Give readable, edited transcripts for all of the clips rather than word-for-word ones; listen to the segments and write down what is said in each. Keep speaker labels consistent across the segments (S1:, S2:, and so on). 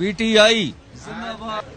S1: PTI।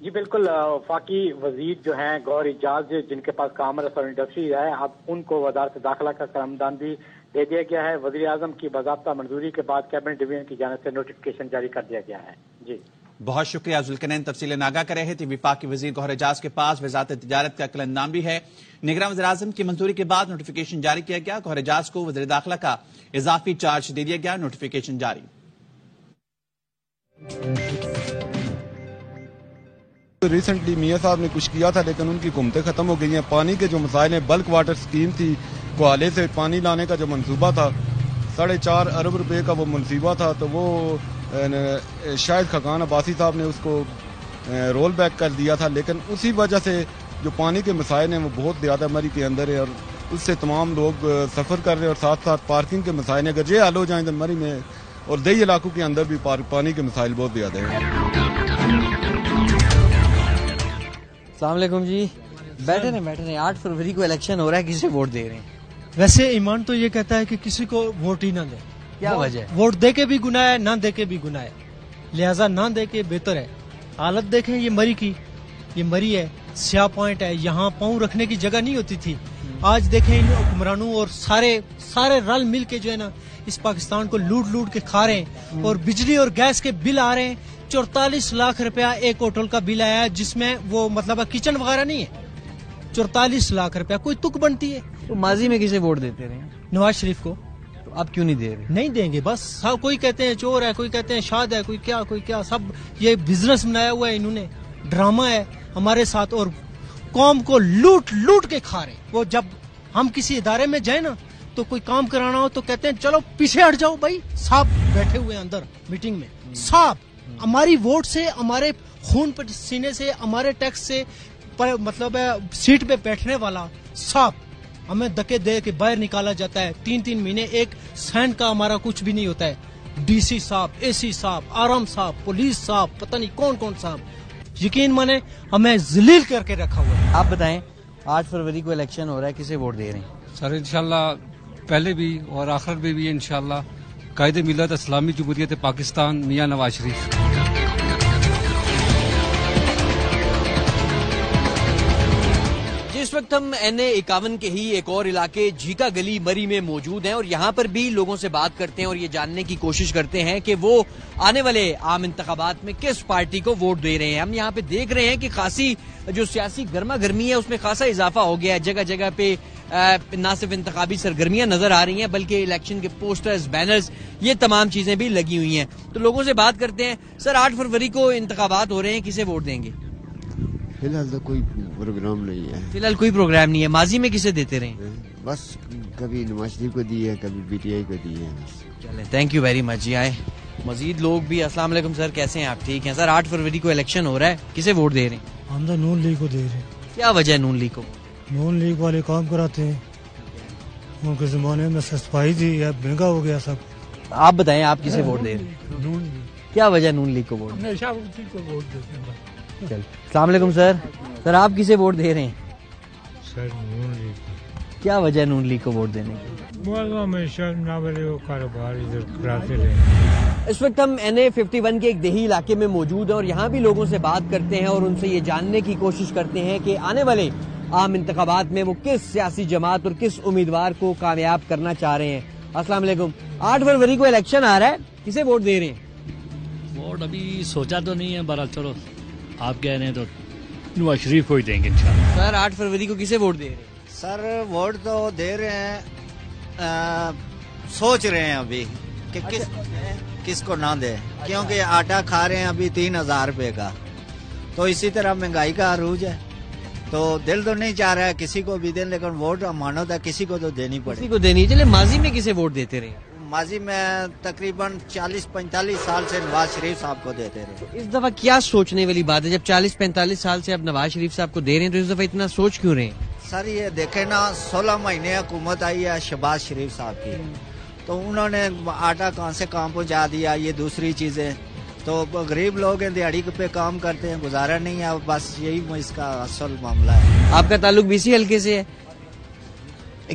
S2: جی بالکل، وفاقی وزیر جو ہیں گوہر اعجاز، جن کے پاس کامرس اور انڈسٹری ہے، اب ان کو وزارت داخلہ کا قلمدان بھی دے دیا گیا ہے. وزیر اعظم کی باضابطہ منظوری کے بعد کیبنٹ ڈویژن کی جانب سے نوٹیفکیشن جاری کر دیا گیا ہے. جی
S3: بہت شکریہ ذوالقرنین، تفصیلیں آگاہ کر رہے تھے. وفاقی وزیر گوہر اعجاز کے پاس وزارت تجارت کا قلمدان بھی ہے. نگراں وزیر اعظم کی منظوری کے بعد نوٹیفکیشن جاری کیا گیا. گوہر اعجاز کو وزیر داخلہ کا اضافی چارج دے دیا گیا. نوٹیفکیشن جاری.
S1: ریسنٹلی میاں صاحب نے کچھ کیا تھا لیکن ان کی حکومتیں ختم ہو گئی ہیں. پانی کے جو مسائل ہیں، بلک واٹر اسکیم تھی، کوالے سے پانی لانے کا جو منصوبہ تھا 4.5 ارب روپے کا وہ منصوبہ تھا، تو وہ شاید خاقان عباسی صاحب نے اس کو رول بیک کر دیا تھا. لیکن اسی وجہ سے جو پانی کے مسائل ہیں وہ بہت زیادہ مری کے اندر ہے، اور اس سے تمام لوگ سفر کر رہے ہیں. اور ساتھ ساتھ پارکنگ کے مسائل ہیں، اگر یہ حل ہو جائیں تو مری میں اور دیہی علاقوں کے اندر بھی پانی کے مسائل بہت زیادہ ہیں.
S4: السلام علیکم جی. بیٹھے نہیں 8 فروری کو الیکشن ہو رہا ہے، کسے ووٹ دے رہے ہیں؟
S5: ویسے ایمان تو یہ کہتا ہے کہ کسی کو ووٹ ہی نہ دے.
S4: کیا وجہ ہے؟
S5: ووٹ دے کے بھی گناہ ہے، نہ دے کے بھی گناہ ہے، لہذا نہ دے کے بہتر ہے. حالت دیکھیں یہ مری کی، یہ مری ہے، سیاہ پوائنٹ ہے، یہاں پاؤں رکھنے کی جگہ نہیں ہوتی تھی. آج دیکھیں ان حکمرانوں اور سارے رل مل کے جو ہے نا اس پاکستان کو لوٹ کے کھا رہے ہیں. اور بجلی اور گیس کے بل آ رہے ہیں 44 لاکھ روپیہ ایک ہوٹل کا بل آیا ہے، جس میں وہ مطلب کچن وغیرہ نہیں ہے. 44 لاکھ روپیہ کوئی تک بنتی ہے؟
S4: تو ماضی میں کسے ووٹ دیتے رہے ہیں؟
S5: نواز شریف کو.
S4: تو اب کیوں نہیں دے رہے؟
S5: نہیں دیں گے بس. کوئی کہتے ہیں چور ہے، کوئی کہتے ہیں شاد ہے، کوئی کیا سب یہ بزنس بنایا ہوا ہے انہوں نے، ڈرامہ ہے ہمارے ساتھ، اور قوم کو لوٹ کے کھا رہے. وہ جب ہم کسی ادارے میں جائیں نا تو کوئی کام کرانا ہو تو کہتے ہیں چلو پیچھے ہٹ جاؤ بھائی، صاحب بیٹھے ہوئے اندر میٹنگ میں. صاحب ہماری ووٹ سے، ہمارے خون پسینے سے، ہمارے ٹیکس سے مطلب سیٹ پہ بیٹھنے والا صاحب ہمیں دکے دے کے باہر نکالا جاتا ہے. 3 مہینے ایک سینٹ کا ہمارا کچھ بھی نہیں ہوتا ہے. ڈی سی صاحب، اے سی صاحب، آرام صاحب، پولیس صاحب، پتہ نہیں کون صاحب، یقین مانے ہمیں ذلیل کر کے رکھا ہوا ہے.
S4: آپ بتائیں 8 فروری کو الیکشن ہو رہا ہے، کسے ووٹ دے رہے ہیں؟
S6: سر انشاءاللہ پہلے بھی اور آخر میں بھی انشاءاللہ قائد ملت اسلامی جمہوریت پاکستان میاں نواز شریف.
S4: اس وقت ہم NA51 کے ہی ایک اور علاقے جھیکا گلی مری میں موجود ہیں، اور یہاں پر بھی لوگوں سے بات کرتے ہیں اور یہ جاننے کی کوشش کرتے ہیں کہ وہ آنے والے عام انتخابات میں کس پارٹی کو ووٹ دے رہے ہیں. ہم یہاں پہ دیکھ رہے ہیں کہ خاصی جو سیاسی گرما گرمی ہے اس میں خاصا اضافہ ہو گیا ہے. جگہ جگہ پہ نہ صرف انتخابی سرگرمیاں نظر آ رہی ہیں بلکہ الیکشن کے پوسٹرز، بینرز، یہ تمام چیزیں بھی لگی ہوئی ہیں. تو لوگوں سے بات کرتے ہیں. سر 8 فروری کو انتخابات ہو رہے ہیں، کسے ووٹ دیں گے؟
S7: فی الحال تو کوئی پروگرام نہیں ہے.
S4: فی الحال کوئی پروگرام نہیں ہے. ماضی میں کسے دیتے رہے؟
S7: بس کبھی نواز شریف کو دی ہے، کبھی PTI کو دی ہے.
S4: چلیں تھینک یو ویری مچ. جی آئے مزید لوگ بھی. السلام علیکم سر، کیسے ہیں آپ؟ ٹھیک ہیں سر. 8 فروری کو الیکشن ہو رہا ہے، کسے ووٹ دے رہے ہیں؟
S5: ہم تو نون لیگ کو دے رہے ہیں.
S4: کیا وجہ ہے نون لیگ کو؟
S5: نون لیگ والے کام کراتے ہیں، ان کے زمانے میں صفائی تھی، اب مہنگا ہو گیا سب.
S4: آپ بتائیں آپ کسے ووٹ دے رہے ہیں؟
S5: نون لیگ.
S4: کیا وجہ نون لیگ کو ووٹ؟
S5: ہمیشہ اسی کو ووٹ دیتے ہیں.
S4: چل السلام علیکم سر. سر آپ کسے ووٹ دے رہے ہیں؟
S5: سر نون لیگ.
S4: کیا وجہ نون لیگ کو ووٹ دینے کی؟
S5: کاروبار ادھر کراتے رہے.
S4: اس وقت ہم NA51 کے ایک دیہی علاقے میں موجود ہیں اور یہاں بھی لوگوں سے بات کرتے ہیں اور ان سے یہ جاننے کی کوشش کرتے ہیں کہ آنے والے عام انتخابات میں وہ کس سیاسی جماعت اور کس امیدوار کو کامیاب کرنا چاہ رہے ہیں. السلام علیکم. 8 فروری کو الیکشن آ رہا ہے، کسے ووٹ دے رہے ہیں؟
S8: ووٹ ابھی سوچا تو نہیں ہے، بہرحال چلو آپ کہہ رہے ہیں تو نواز شریف کو ہی دیں گے انشاءاللہ.
S4: سر 8 فروری کو کسے ووٹ دے رہے ہیں؟
S9: سر ووٹ تو دے رہے ہیں، سوچ رہے ہیں ابھی کہ کس کو نہ دے، کیونکہ آٹا کھا رہے ہیں ابھی 3000 روپے کا، تو اسی طرح مہنگائی کا عروج ہے، تو دل تو نہیں چاہ رہا ہے کسی کو بھی دیں، لیکن ووٹ امانت ہے، کسی کو تو دینی پڑے.
S4: کسی کو دینی. چلے ماضی میں کسے ووٹ دیتے رہے؟
S9: ماضی میں تقریباً 40-45 سال سے نواز شریف صاحب کو دیتے رہے.
S4: اس دفعہ کیا سوچنے والی بات ہے؟ جب 40-45 سال سے آپ نواز شریف صاحب کو دے رہے ہیں تو اس دفعہ اتنا سوچ کیوں رہے ہیں؟
S9: سر یہ دیکھیں نا، 16 مہینے حکومت آئی ہے شہباز شریف صاحب کی، تو انہوں نے آٹا کہاں سے کام پہنچا دیا، یہ دوسری چیزیں، تو غریب لوگ ہیں دیہڑی پہ کام کرتے ہیں، گزارا نہیں ہے، بس یہی اس کا اصل معاملہ ہے.
S4: آپ کا تعلق BC حلقے سے ہے،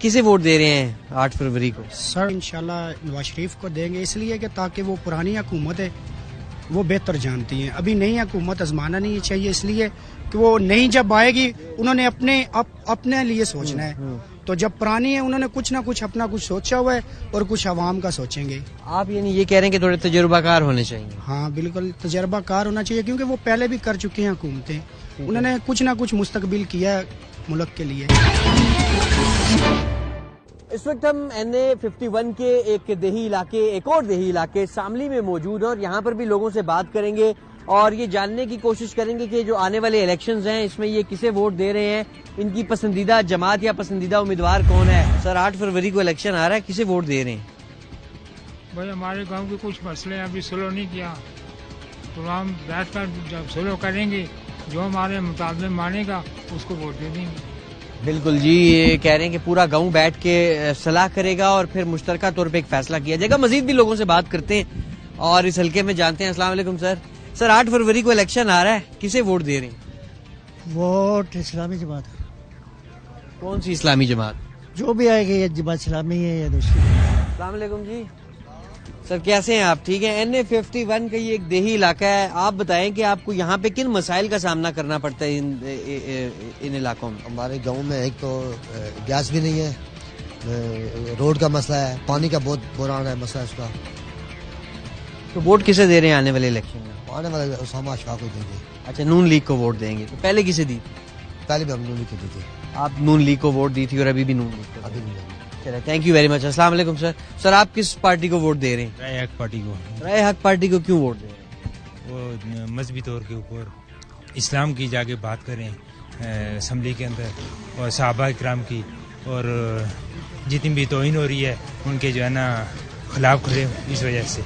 S4: کسے ووٹ دے رہے ہیں 8 فروری کو؟
S10: سر انشاءاللہ نواز شریف کو دیں گے، اس لیے کہ تاکہ وہ پرانی حکومت ہے وہ بہتر جانتی ہیں. ابھی نئی حکومت آزمانا نہیں چاہیے، اس لیے کہ وہ نئی جب آئے گی انہوں نے اپنے لیے سوچنا ہے. تو جب پرانی ہے انہوں نے کچھ نہ کچھ اپنا کچھ سوچا ہوا ہے اور کچھ عوام کا سوچیں گے.
S4: آپ یعنی یہ کہہ رہے ہیں کہ تھوڑے تجربہ کار ہونے چاہیے؟
S10: ہاں بالکل تجربہ کار ہونا چاہیے، کیونکہ وہ پہلے بھی کر چکے ہیں حکومتیں. انہوں نے کچھ نہ کچھ مستقبل کیا ہے ملک کے لیے.
S4: اس وقت ہم NA51 کے ایک اور دیہی علاقے شاملی میں موجود ہیں، اور یہاں پر بھی لوگوں سے بات کریں گے اور یہ جاننے کی کوشش کریں گے کہ جو آنے والے الیکشنز ہیں اس میں یہ کسے ووٹ دے رہے ہیں، ان کی پسندیدہ جماعت یا پسندیدہ امیدوار کون ہے. سر 8 فروری کو الیکشن آ رہا ہے، کسے ووٹ دے رہے ہیں؟
S11: بھائی ہمارے گاؤں کے کچھ مسئلے ابھی سلو نہیں کیا، تو ہم بیٹھ کر جب سلو کریں گے جو ہمارے مطالبے مانے گا اس کو ووٹ دے دیں گے.
S4: بالکل جی، یہ کہہ رہے ہیں کہ پورا گاؤں بیٹھ کے صلاح کرے گا اور پھر مشترکہ طور پہ ایک فیصلہ کیا جائے گا. مزید بھی لوگوں سے بات کرتے ہیں اور اس حلقے میں جانتے ہیں. السلام علیکم سر 8 فروری کو الیکشن آ رہا ہے، کسے ووٹ دے رہے ہیں؟
S12: ووٹ اسلامی جماعت.
S4: کون سی اسلامی جماعت؟
S12: جو بھی آئے گی، یہ جماعت اسلامی ہے یا دوسری.
S4: السلام علیکم جی سر، کیسے ہیں آپ؟ ٹھیک ہے. NA51 کا یہ ایک دیہی علاقہ ہے، آپ بتائیں کہ آپ کو یہاں پہ کن مسائل کا سامنا کرنا پڑتا ہے ان علاقوں میں؟
S13: ہمارے گاؤں میں ایک تو گیس بھی نہیں ہے، روڈ کا مسئلہ ہے، پانی کا بہت بحران ہے مسئلہ اس کا.
S4: تو ووٹ کسے دے رہے ہیں آنے والے الیکشن میں؟
S13: آنے والے اسامہ اشفاق کو دیں گے.
S4: اچھا، نون لیگ کو ووٹ دیں گے. تو پہلے کسے دی؟
S13: پہلے بھی ہم نون لیگ کو دی تھی.
S4: آپ نون لیگ کو ووٹ دی تھی اور ابھی بھی نون لیگ کو؟ ابھی نہیں. چلے، تھینک یو ویری مچ. السلام علیکم سر آپ کس پارٹی کو ووٹ دے رہے ہیں؟
S14: رائے حق پارٹی کو.
S4: رائے حق پارٹی کو کیوں ووٹ دے رہے ہیں؟
S14: وہ مذہبی طور کے اوپر اسلام کی جا کے بات کریں اسمبلی کے اندر، اور صحابہ کرام کی، اور جتنی بھی توہین ہو رہی ہے ان کے جو ہے نا خلاف کھڑے اس وجہ سے.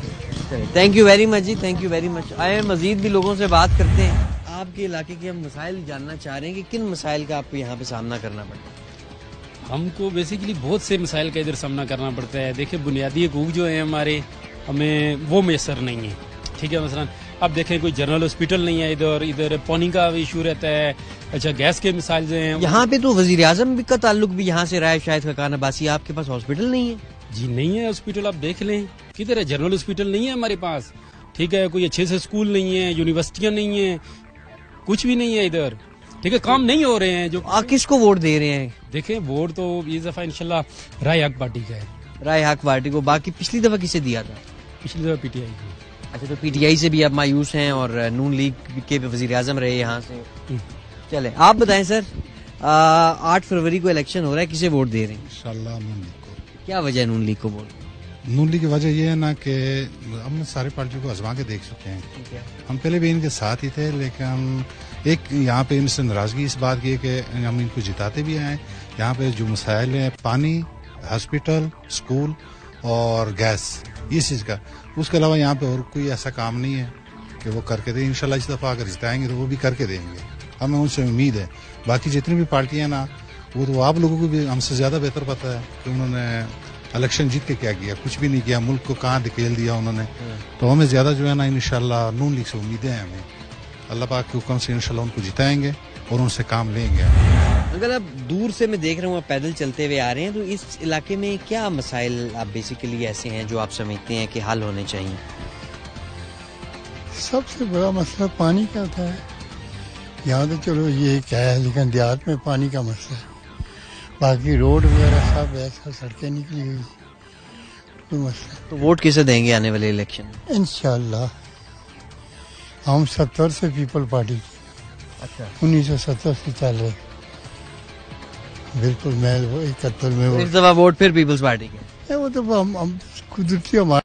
S4: تھینک یو ویری مچ جی، تھینک یو ویری مچ. آئے مزید بھی لوگوں سے بات کرتے ہیں. آپ کے علاقے کے ہم مسائل جاننا چاہ رہے ہیں کہ کن مسائل کا آپ کو یہاں پہ سامنا کرنا پڑتا ہے؟
S15: ہم کو بیسیکلی بہت سے مسائل کا ادھر سامنا کرنا پڑتا ہے. دیکھیں بنیادی حقوق جو ہیں ہمارے، ہمیں وہ میسر نہیں ہیں. ٹھیک ہے، مثلا اب دیکھیں کوئی جنرل ہاسپٹل نہیں ہے ادھر پانی کا ایشو رہتا ہے. اچھا، گیس کے مسائل جو ہیں
S4: یہاں پہ تو وزیر اعظم کا تعلق بھی یہاں سے رہا ہے شاید خاقان عباسی. آپ کے پاس ہاسپٹل نہیں ہے؟
S15: جی نہیں ہے ہاسپٹل، آپ دیکھ لیں کدھر ہے. جنرل ہاسپٹل نہیں ہے ہمارے پاس. ٹھیک ہے، کوئی اچھے سے اسکول نہیں ہے، یونیورسٹیاں نہیں ہیں، کچھ بھی نہیں ہے ادھر. ٹھیک ہے، کام نہیں ہو رہے ہیں. جو
S4: کس کو ووٹ دے رہے ہیں؟
S15: دیکھیں ووٹ تو اس دفعہ انشاءاللہ رائے حق پارٹی کا ہے.
S4: رائے حق پارٹی کو. باقی پچھلی دفعہ کسے دیا تھا؟
S15: پچھلی دفعہ PTI کو.
S4: اچھا، تو PTI سے بھی آپ مایوس ہیں اور نون لیگ کے وزیر اعظم رہے یہاں سے. چلے آپ بتائیں سر، 8 فروری کو الیکشن ہو رہا ہے، کسے ووٹ دے رہے ہیں؟
S16: انشاءاللہ نون لیگ کو.
S4: کیا وجہ ہے نون لیگ کو ووٹ؟
S16: نون لیگ کی وجہ یہ ہے نا کہ ہم نے سارے پارٹیوں کو آزما کے دیکھ چکے ہیں. ہم پہلے بھی ان کے ساتھ ہی تھے، لیکن ایک یہاں پہ ان سے ناراضگی اس بات کی ہے کہ ہم ان کو جتاتے بھی آئے. یہاں پہ جو مسائل ہیں پانی، ہاسپٹل، اسکول اور گیس، اس چیز کا، اس کے علاوہ یہاں پہ اور کوئی ایسا کام نہیں ہے کہ وہ کر کے دیں. انشاءاللہ اس دفعہ اگر جتائیں گے تو وہ بھی کر کے دیں گے، ہمیں ان سے امید ہے. باقی جتنی بھی پارٹیاں ہیں نا، وہ تو آپ لوگوں کو بھی ہم سے زیادہ بہتر پتہ ہے کہ انہوں نے الیکشن جیت کے کیا کیا. کچھ بھی نہیں کیا، ملک کو کہاں دھکیل دیا انہوں نے. تو ہمیں زیادہ جو ہے نا انشاءاللہ نون لیگ سے امیدیں ہیں. ہمیں اللہ پاک کے حکم سے انشاءاللہ ان کو جتائیں گے اور ان سے کام لیں گے.
S4: اگر آپ دور سے میں دیکھ رہا ہوں آپ پیدل چلتے ہوئے آ رہے ہیں، تو اس علاقے میں کیا مسائل آپ بیسیکلی ایسے ہیں جو آپ سمجھتے ہیں کہ حل ہونے چاہیے؟
S17: سب سے بڑا مسئلہ پانی کا ہوتا ہے. یہاں تو چلو یہ کیا ہے، لیکن دیہات میں پانی کا مسئلہ ہے. باقی روڈ وغیرہ سب ایسا، سڑکیں نکلی ہوئی، کوئی مسئلہ.
S4: تو ووٹ کسے دیں گے آنے والے الیکشن میں؟
S17: انشاءاللہ ہم 70 سے پیپل پارٹی کی.
S4: اچھا،
S17: 1970 سے چل رہے. بالکل میں 71 میں
S4: اس دفعہ ووٹ پھر پیپلز پارٹی کے.
S17: وہ تو ہم قدرتی ہمارے